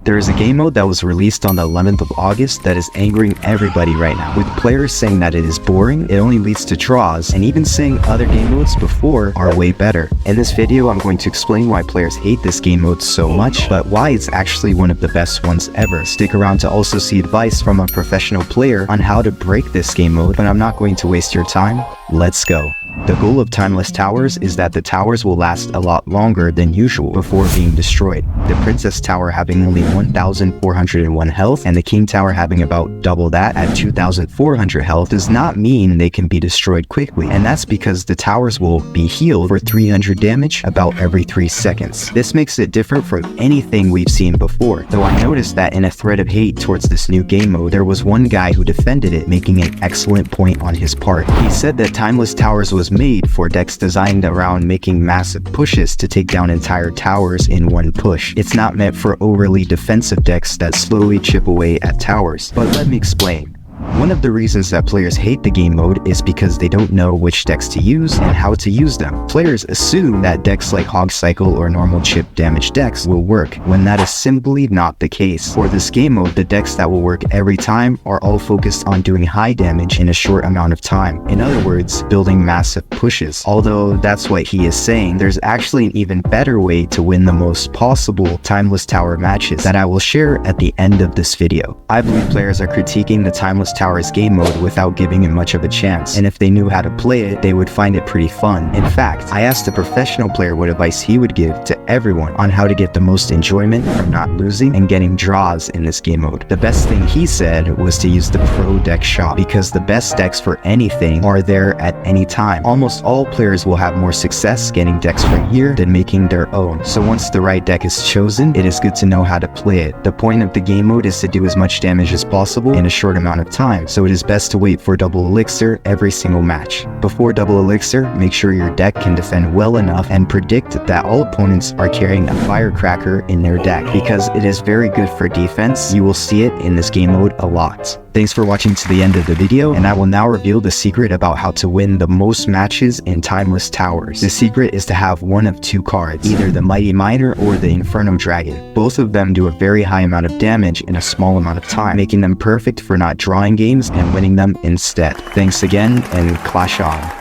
There is a game mode that was released on the 11th of August that is angering everybody right now, with players saying that it is boring, it only leads to draws, and even saying other game modes before are way better. In this video, I'm going to explain why players hate this game mode so much, but why it's actually one of the best ones ever. Stick around to also see advice from a professional player on how to break this game mode, but I'm not going to waste your time. Let's go. The goal of Timeless Towers is that the towers will last a lot longer than usual before being destroyed. The Princess Tower having only 1,401 health and the King Tower having about double that at 2,400 health does not mean they can be destroyed quickly, and that's because the towers will be healed for 300 damage about every 3 seconds. This makes it different from anything we've seen before, though I noticed that in a thread of hate towards this new game mode, there was one guy who defended it, making an excellent point on his part. He said that Timeless Towers was made for decks designed around making massive pushes to take down entire towers in one push. It's not meant for overly defensive decks that slowly chip away at towers. But let me explain. One of the reasons that players hate the game mode is because they don't know which decks to use and how to use them. Players assume that decks like Hog Cycle or normal chip damage decks will work, when that is simply not the case. For this game mode, the decks that will work every time are all focused on doing high damage in a short amount of time. In other words, building massive pushes. Although that's what he is saying, there's actually an even better way to win the most possible Timeless Tower matches that I will share at the end of this video. I believe players are critiquing the Timeless Towers game mode without giving it much of a chance, and if they knew how to play it, they would find it pretty fun. In fact, I asked a professional player what advice he would give to everyone on how to get the most enjoyment from not losing and getting draws in this game mode. The best thing he said was to use the pro deck shop, because the best decks for anything are there at any time. Almost all players will have more success getting decks for a year than making their own, so once the right deck is chosen, it is good to know how to play it. The point of the game mode is to do as much damage as possible in a short amount of time, so it is best to wait for double elixir every single match. Before double elixir, make sure your deck can defend well enough and predict that all opponents are carrying a firecracker in their deck, because it is very good for defense. You will see it in this game mode a lot. Thanks for watching to the end of the video, and I will now reveal the secret about how to win the most matches in Timeless Towers. The secret is to have one of two cards, either the Mighty Miner or the Inferno Dragon. Both of them do a very high amount of damage in a small amount of time, making them perfect for not drawing games and winning them instead. Thanks again, and clash on.